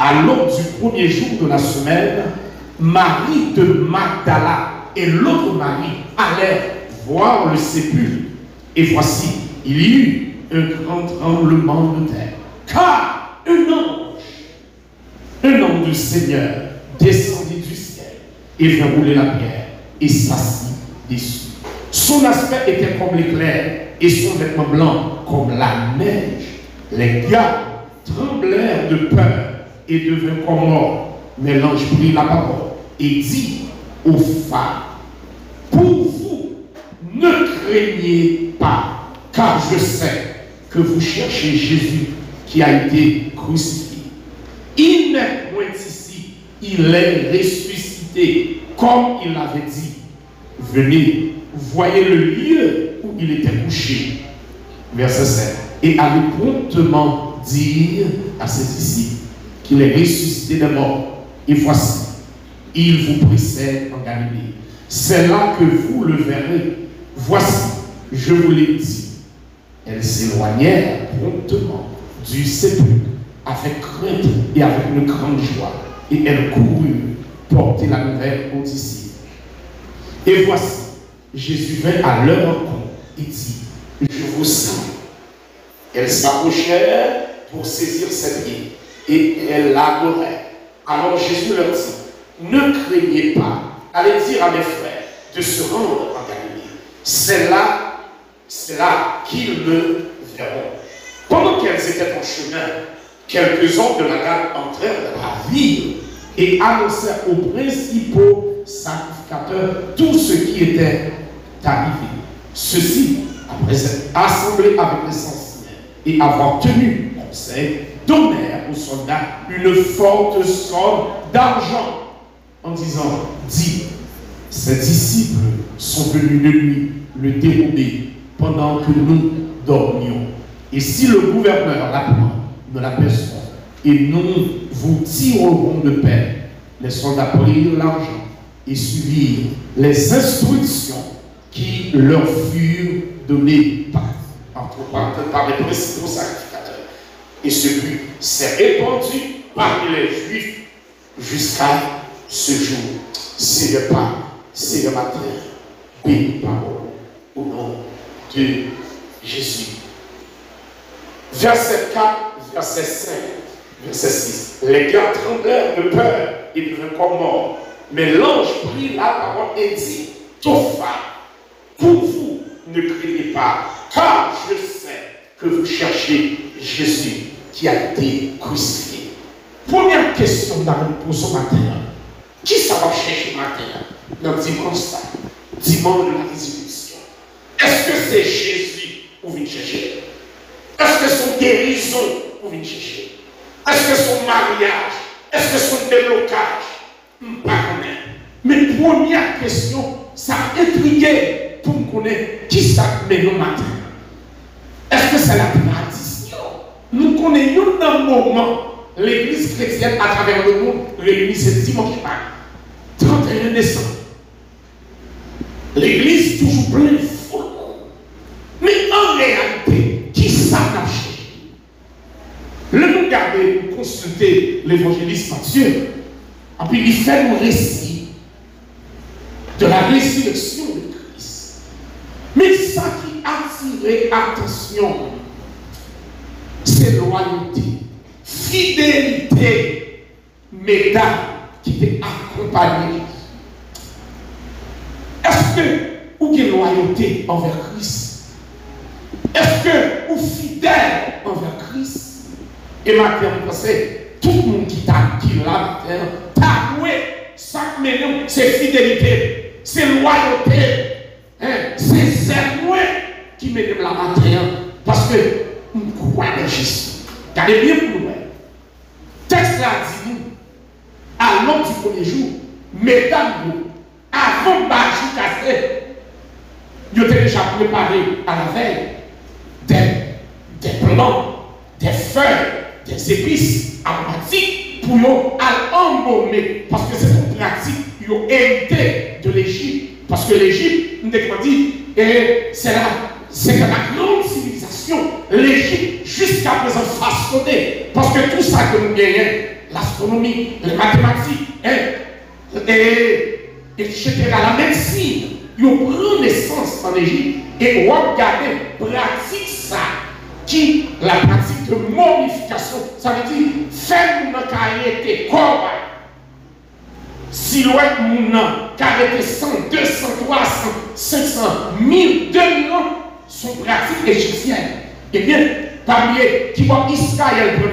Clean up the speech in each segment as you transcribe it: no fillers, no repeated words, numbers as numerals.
À l'aube du premier jour de la semaine, Marie de Magdala et l'autre Marie allèrent voir le sépulcre. Et voici, il y eut un grand tremblement de terre. Car un ange du Seigneur descendit du ciel et vint rouler la pierre et s'assit dessus. Son aspect était comme l'éclair et son vêtement blanc comme la neige. Les gars tremblèrent de peur et devinrent comme morts. Mais l'ange prit la parole et dit aux femmes, pour vous, ne craignez pas, car je sais que vous cherchez Jésus qui a été crucifié. Il n'est point ici, il est ressuscité, comme il l'avait dit. Venez, voyez le lieu où il était couché. Verset 7. Et allez promptement dire à ses disciples qu'il est ressuscité des morts. Et voici, il vous précède en Galilée. C'est là que vous le verrez. Voici, je vous l'ai dit. Elles s'éloignèrent promptement du sépulcre avec crainte et avec une grande joie. Et elles coururent porter la nouvelle aux disciples. Et voici, Jésus vint à leur rencontre et dit, je vous salue. Elles s'approchèrent pour saisir ses pieds et elles l'adoraient. Alors Jésus leur dit, ne craignez pas, allez dire à mes frères de se rendre en Galilée. C'est là qu'ils me verront. Pendant qu'elles étaient en chemin, quelques hommes de la garde entrèrent dans la ville et annoncèrent aux principaux sacrificateurs tout ce qui était arrivé. Ceux-ci, après être assemblés avec les anciens et avoir tenu conseil, donnèrent aux soldats une forte somme d'argent en disant, dis, ces disciples sont venus de nuit le dérober pendant que nous dormions. Et si le gouverneur l'apprend, nous l'aperçoit et nous vous tirerons de paix. Les soldats prirent l'argent et suivirent les instructions qui leur furent données par les principaux sacrificateurs. Et ce but s'est répandu parmi les Juifs jusqu'à ce jour. C'est le pain, c'est le matin. Béni parole au nom de Jésus. Verset 4, verset 5, verset 6. Les gars tremblèrent de peur et devinrent comme morts. Mais l'ange prit la parole et dit, aux femmes, pour vous, ne craignez pas, car je sais que vous cherchez Jésus qui a été crucifié. Première question pour ce matin. Qui ça va chercher matin dans le dimanche de la résurrection? Est-ce que c'est Jésus qu'on vient chercher? Est-ce que son guérison qu'on vient chercher? Est-ce que son mariage? Est-ce que son déblocage? Pas connaître. Mais première question, ça a intrigué pour me connaître qui ça met le matin. Est-ce que c'est la tradition? Nous connaissons un moment, l'église chrétienne à travers le monde réunie ce dimanche matin, 31 décembre. L'église toujours pleine de foule. Mais en réalité, qui ça n'a cherché? Le nous garder, nous consulter l'évangéliste Matthieu, et puis il fait un récit de la résurrection de Christ. Mais ça qui attirait attention, c'est loyauté, fidélité, mesdames qui étaient accompagnées. Est-ce que vous avez loyauté envers Christ? Est-ce que vous êtes fidèle envers Christ? Et maintenant, vous pensez, tout le monde qui l'a avoué, chaque million, c'est fidélité, c'est loyauté, hein? C'est zéro qui met la matière. Parce que nous croyons en Jésus. Regardez bien pour nous. Le texte là dit nous, à l'aube du premier jour, mesdames, avant de bâcher cassé, ils ont déjà préparé à la veille des plants, des feuilles, des épices aromatiques pour embaumer. Parce que c'est une pratique qu'ils ont hérité de l'Égypte. Parce que l'Égypte, nous avons dit, c'est la grande civilisation. L'Égypte, jusqu'à présent, façonnée. Parce que tout ça que nous gagnons, l'astronomie, les mathématiques, etc., la médecine, ils prennent naissance en Égypte et regardez, pratique ça, qui la pratique de momification, ça veut dire faire mon caractère corps. Silhouette mon caractère 100, 200, 300, 500, 1000, 2000 ans sont pratiques égyptiennes. Eh bien, parmi eux, qui voit Israël prendre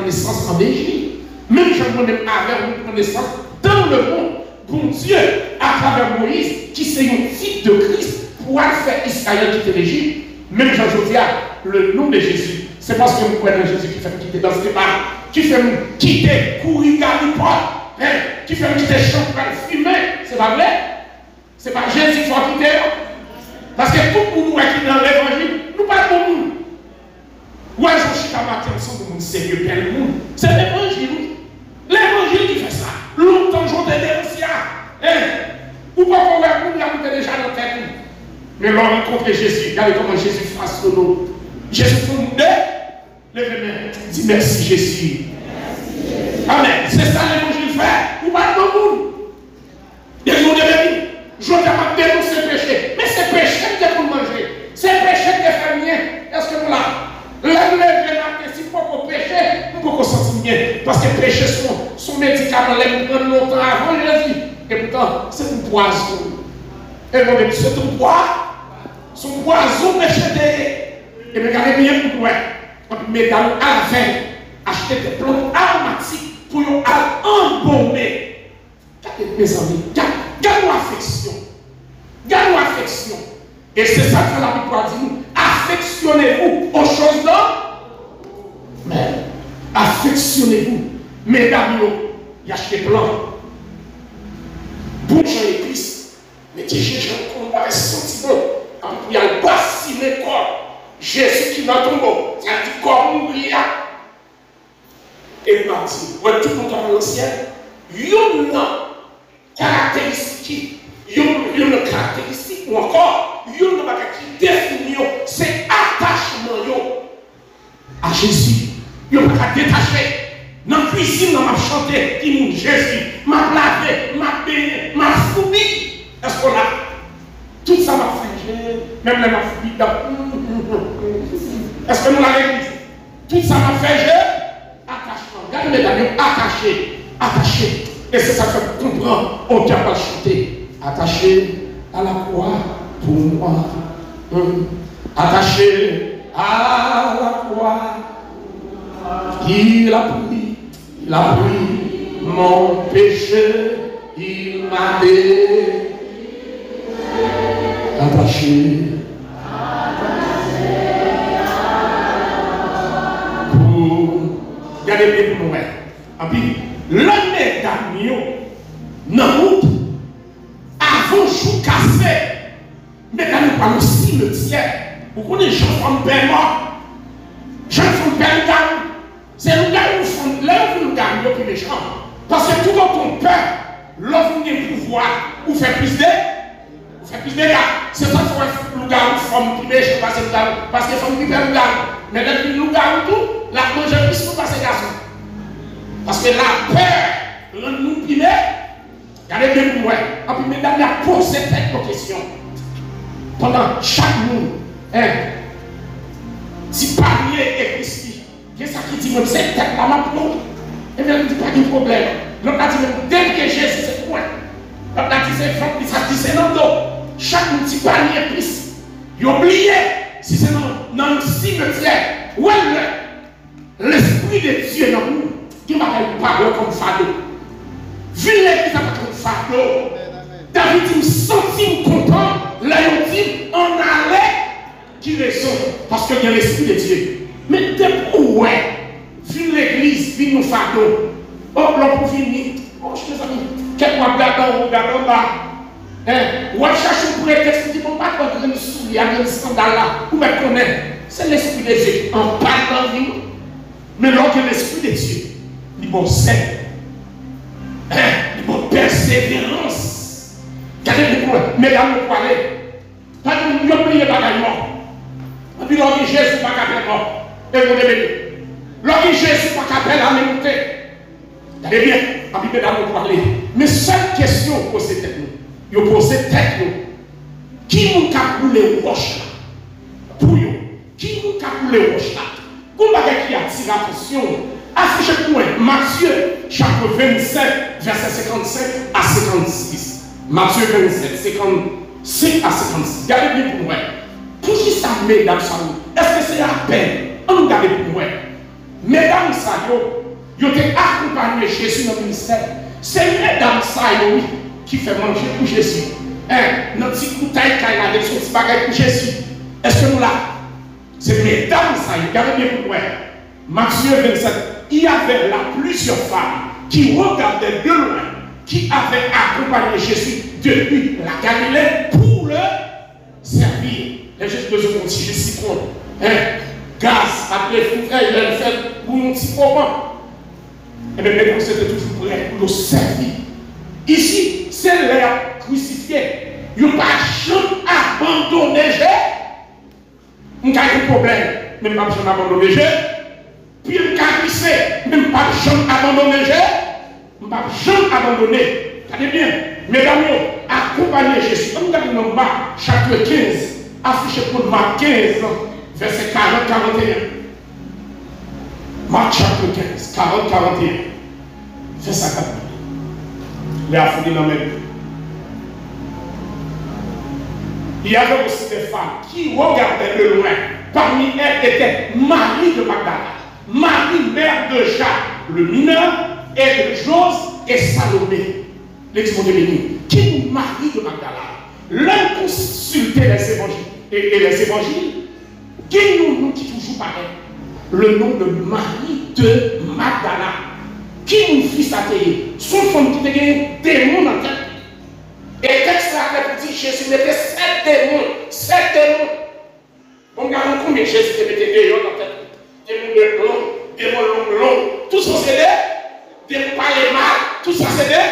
naissance en Égypte. Même Jean même avec prendre naissance dans le monde. Bon Dieu, à travers Moïse, qui c'est un type de Christ, pour faire Israël quitter l'Égypte. Même Jean Jodia, le nom de Jésus, c'est parce que vous croyez dans Jésus qui fait quitter dans ce débat, qui fait quitter, courir, garder pas, qui fait quitter chambre, fumer. C'est pas vrai? C'est pas Jésus qui faut quitter. Parce que tout pour nous qui dans l'évangile, nous pas pour nous. Ouais, je suis à matin ensemble pour nous sérieux, bien le monde. C'est l'évangile. L'évangile qui fait ça. Longtemps, j'en ai dénoncé. Ou pas qu'on va nous, il déjà dans la tête. Mais l'on rencontre Jésus. Regardez comment Jésus fasse le nom. Jésus fonde. Lève les mains. Dis merci Jésus. Amen. C'est ça l'évangile fait. Ou pas dans le monde. Des jours de vie. Je vais dénoncer le péché. Mais c'est péché qui est pour manger. C'est péché qui est fait bien. Est-ce que vous là? Si vous pouvez pécher, vous pouvez sentir bien. Parce que péché, son médicament, les prendre longtemps avant Jésus. Et pourtant, c'est un poison. Et mon Dieu, c'est un poison. Son poison péché. Et regardez bien pour vous. Mesdames, à la veille, acheter des plantes aromatiques pour nous embaumer. Regardez mes amis, gardez l'affection. Gardez l'affection. Et c'est ça que la Bible dit nous. Affectionnez-vous aux choses là. Mais affectionnez-vous. Mesdames, il y a des plans. Bon Jean épice. Mais Jésus, on va sentiment. Il y a le bassiné corps. Jésus qui est dans ton tombeau. Il y a du corps mourir. Et il m'a dit, ouais, tout le monde dans l'ancien. Il y a une caractéristique. Il y a une caractéristique ou encore. Il y a une caractéristique qui définit. C'est attachement à Jésus. Il n'y a pas détaché. Dans la cuisine, on m'a chanté, il m'a Jésus, m'a lavé, m'a béni, m'a foubi. Est-ce qu'on a tout ça m'a fait, même les m'a foubi. Est-ce que nous l'avons dit? Tout ça m'a fait, attachement. Regardez les amis, attaché. Et c'est ça que comprend, on ne peut pas chanter. Attaché à la croix pour moi. Attaché à la croix. Il a pris mon péché, il m'a attaché. Regardez bien pour nous. Et puis, l'année dernière, dans la route, avant jour cassé, mais quand nous parlons cimetière, vous connaissez Jean-François Père mort. Jean-François Père gagne. C'est le gars où font l'œuvre, le gars qui est méchant. Parce que tout dans ton père, l'offre de pouvoir, ou fait plus de gars. C'est ça qu'il faut le gars où font plus méchant, parce que font plus de gars. Mais depuis le gars où tout, la manger plus pour passer garçon. Parce que la peur, nous piler, regardez bien pour moi. Et puis, mesdames, il a posé cette question. Pendant chaque mois, si parier est Christi, qu'est-ce qui dit, c'est tête la main pour nous? Et bien, il ne dit pas de problème. L'autre a dit, dès que Jésus, c'est quoi? L'autre a dit, c'est franc, ça dit, c'est dans le dos. Chaque petit panier est plus. Il oublie, si c'est dans le cimetière, où l'Esprit de Dieu dans nous, qui m'a parlé comme fardeau. Vu l'église comme fardeau, David dit, senti content, là, il dit, on allait, qui raison, parce qu'il y a l'Esprit de Dieu. Mais depuis où vu l'église, vu nos fardeaux, oh, l'on peut finir, oh, je te dis, quelqu'un regarde en bas, ou on cherche pour les textes, on dit, bon, pas quand je me souviens, il y a un scandale là, où me connaître, c'est l'Esprit de Dieu, on parle dans vie, mais lorsque l'Esprit de Dieu, il bon sait, il bon persévérance, regardez pourquoi, mesdames, vous parlez, pas de nous oublier bagaillement, et puis l'on dit Jésus pas qu'à faire mort. Et vous devez dire. Lorsque Jésus pas qu'à faire la monter, Regardez bien, en Bible d'amour parler. Mais seule question posée tête nous. Vous posez tête nous. Qui nous a coulé roche là? Pour vous. Qui nous a coulé roche là? Comment qui attire l'attention? Affiché pour Matthieu chapitre 27, verset 55 à 56. Matthieu 27, 55 à 56. Regardez bien pour moi. Pour qui ça, mesdames, est-ce que c'est à peine? On nous regarde pour moi. Mesdames, ça, ils ont accompagné Jésus dans le ministère. C'est mesdames, ça, oui, qui fait manger pour Jésus. Notre petit coutaille qui a avec son petit bagage pour Jésus. Est-ce que nous là? C'est mesdames, ça, regardez bien pour moi. Matthieu 27, il y avait là plusieurs femmes qui regardaient de loin, qui avaient accompagné Jésus depuis la Galilée pour le servir. Et Jésus besoin d'un petit citron, gaz, après frère, il a fait pour un petit moment. Et bien maintenant, c'était toujours prêt pour le servir. Ici, c'est l'air crucifié. Il n'y a pas jamais abandonné Jésus. Il n'y a pas de problème, même pas jamais abandonné Jésus. Puis il a même pas jamais abandonné Jésus. Il n'a jamais abandonné. Regardez bien, mesdames, accompagnez Jésus. On regarde dans Marc, chapitre 15, affiché pour Marc 15, verset 40-41. Marc chapitre 15, 40-41. Verset 40. Les affrontés dans même. Il y avait aussi des femmes qui regardaient de loin. Parmi elles était Marie de Magdala, Marie, mère de Jacques, le mineur, et de Jose et Salomé, l'ex-monde béni, qui est Marie de Magdala. L'un consultait les évangiles et les évangiles, qui nous qui toujours pareil. Le nom de Marie de Magdala, qui nous fit s'atteiller. Son femme qui était démon en tête. Et texte là, pour dire Jésus mettait 7 démons. 7 démons. On regarde combien Jésus mettait des démons en tête. Démons de blanc, démons longs. Tout ça c'est des démons pas les mal. Tout ça c'est des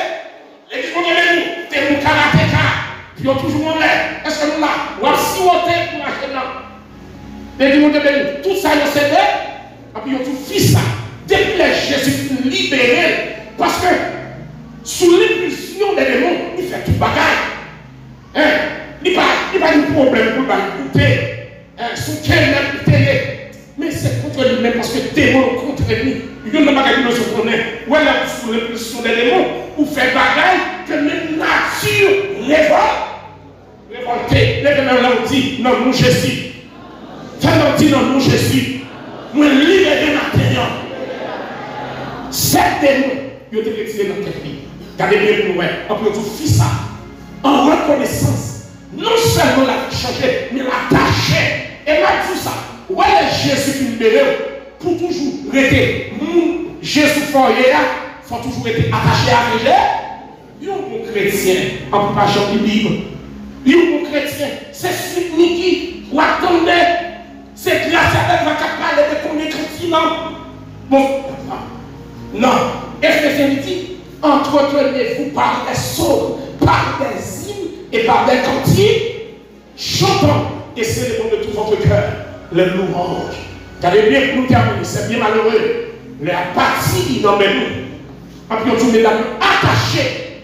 démons karatéka. Puis on toujours mon l'air. Est-ce que nous là, on a si monté pour acheter là. Les démons de béni. Tout ça c'est des. Et puis on tout fit ça. Depuis que Jésus fut libéré. Parce que sous l'impulsion des démons, il fait tout bagaille. Il n'y a pas de problème pour le couper. Son cœur n'est pas télé. Mais c'est contre lui-même parce que les démons contre lui. Il y a des bagailles qui ne se connaissent. Ou elle est sous l'impulsion des démons, ou fait bagaille que même nature révoltée. Les démons l'ont dit, non, nous Jésus. Ça l'ont dit, non, nous Jésus. Nous libérons l'intérieur. 7 démons, ils ont été retirés dans notre vie. Regardez bien pour nous, on peut tout faire ça. En reconnaissance, non seulement la changer, mais la tâcher. Et là, tout ça, où est Jésus qui libère pour toujours rester. Jésus foyer, il faut toujours être attaché à Jésus. Il y a un bon chrétien, en plus pas Jean de Bible. Il y a un bon chrétien, c'est celui qui attendait. C'est grâce à elle qui parler de combien de chrétiens. Bon, non. Ephésiens dit, entretenez-vous par des psaumes, par des hymnes et par des cantiques, chantant et célébrant de tout votre cœur les louanges. Regardez bien pour nous terminer, c'est bien malheureux. La partie dans mes nous, après on tourne les dames attachées.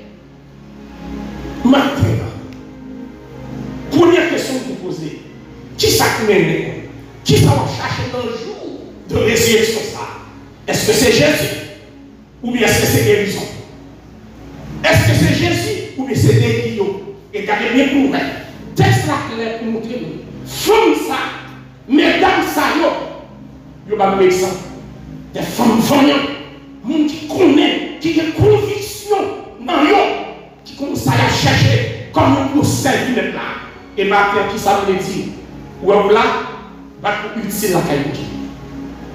Maintenant, première question que vous posez, qui s'accumule? Qui ça va chercher dans le jour de résurrection ça? Est-ce que c'est Jésus? Ou bien est-ce que c'est guérison? Est-ce que c'est Jésus? Ou bien c'est des guillots? Et regardez bien pour vous. Texte là clair pour montrer nous. Femme ça, mesdames ça, yo va nous exemple. Des femmes voyantes, monde qui connaît, qui a conviction dans yo, qui commence à chercher comment nous servir là. Et maintenant, qui ça veut dire? Ou là, va pour utiliser la caille de Dieu.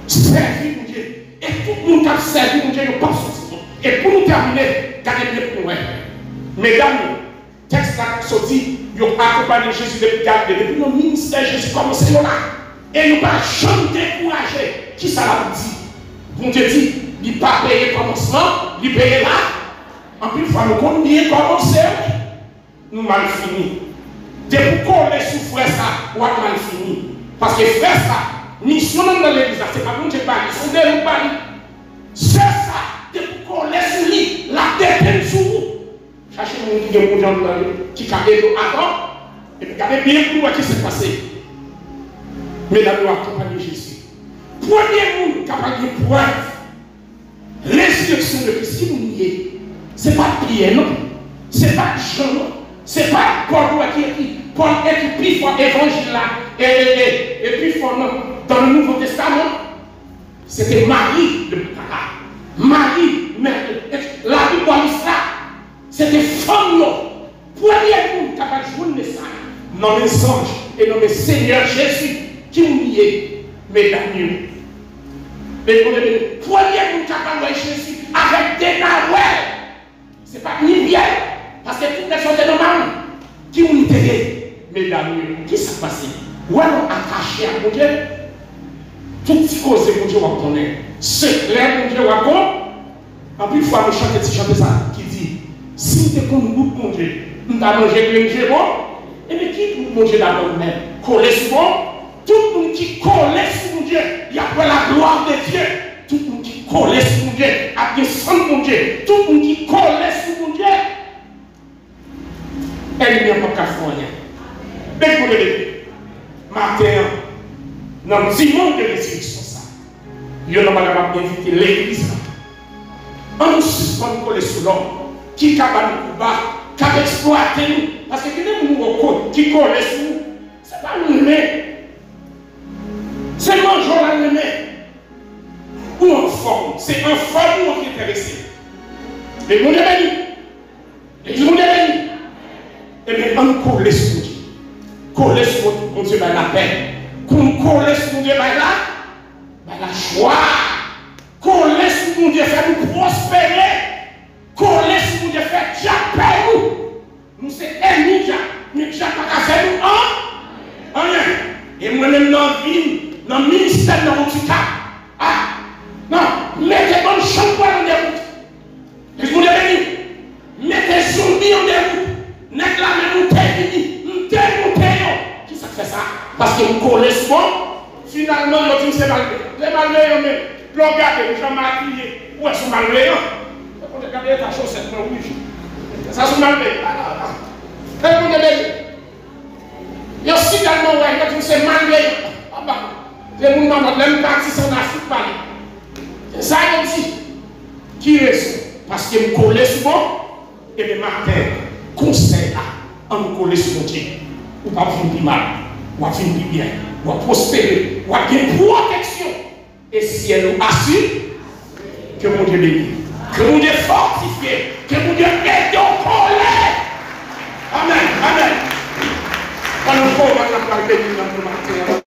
Servir pour Dieu. Et tout le monde qui a servi pour Dieu, il pas sorti. Et pour nous terminer, gardez bien pour nous. Mesdames, texte là qui dit, ils ont accompagné Jésus depuis le ministère Jésus commencé là. Et ils n'ont pas jamais découragé. Qui ça l'a dit? Bon Dieu dit, il n'a pas payé le commencement, il paye là. En plus, il faut nous connaître bien commencer. Nous mal fini. Depuis qu'on les souffre ça, on a mal fini. Parce que frère ça, mission dans l'église, c'est pas bon Dieu parle, c'est des nous parler. C'est ça, depuis qu'on les qui ont des gens qui ont avant, et puis regardez bien pour ce qui s'est passé. Mais la loi accompagne Jésus. Premier monde qui a de preuve, l'instruction de Christ, si vous niez, ce n'est pas Pierre, non. Ce n'est pas Jean, non. Ce n'est pas Paul qui écrit. Paul écrit plus fort évangile là, et puis fort dans le Nouveau Testament. C'était Marie de Magdala. Marie, la Bible dit ça. C'était femme, non. Premier monde qui a joué ça. Non, les anges et non, le Seigneur Jésus qui nous liait, mesdames. Mais premier monde qui a joué Jésus avec des naouets. Ce n'est pas ni bien, parce que toutes les choses sont normales. Qui nous liait, mesdames, qui s'est passé? Ou alors attaché à mon Dieu? Tout petit cause, mon Dieu, on connaît. C'est clair, mon Dieu, on connaît. En plus, il faut chanter ça, qui dit, si tu es comme nous, mon Dieu, nous avons mangé le Dieu, et mais qui nous manger d'abord même? Coller sur moi? Tout le monde qui collait sur mon Dieu, il y a pas la gloire de Dieu. Tout le monde qui collait sur mon Dieu, a descendu mon Dieu. Tout le monde qui collait sur mon Dieu. Elle n'y a pas qu'à faire. Mais pour les matin, dans le dimanche de résurrection, il y a pas invité l'église. On nous suspend coller sur l'homme qui capable de bas, qui a exploité nous. Parce que nous qui collent sur nous, ce n'est pas nous aimer. C'est mangeons la aimer. Ou en forme. C'est en forme qui est intéressé. Et mon Dieu béni. Et mon Dieu béni. Et bien, on colle sur Dieu. Coller sur mon Dieu, la paix. Qu'on colle sur mon Dieu, la joie. Coller sur mon Dieu, faire nous prospérer. Coller sur mon Dieu, faire Dieu nous. Nous sommes ennemis, nous ne sommes pas faire nous rien. Et moi-même, dans la vie, dans le ministère, dans mon petit cas, non, mettez bonne chambre en déroute. Et je vous dis, mettez zombies en déroute. N'est-ce pas, nous terminons. Qui ça fait ça? Parce que vous connaissez moi, finalement, vous dites c'est malgré. Les malgré, même. Regardez, vous avez maquillé. Où est-ce que vous malgré? Vous regardez ta chaussette, rouge. Ça, c'est malgré. Il y a aussi tellement ouais, quand c'est malgré. Les mouvements de même parti sont en Afrique. C'est ça qu'il dit. Qui raison? Parce que vous connaissez souvent, et le matin, conseil là, on nous connaît sur mon Dieu. Ou pas vivre mal, ou pas vivre bien, ou pas prospérer, ou pas gagner protection. Et si elle nous assure, que mon Dieu bénisse, que mon Dieu fortifie, que mon Dieu aide au colère. Amen, amen. Quand nous pouvons, on va bénir notre matin.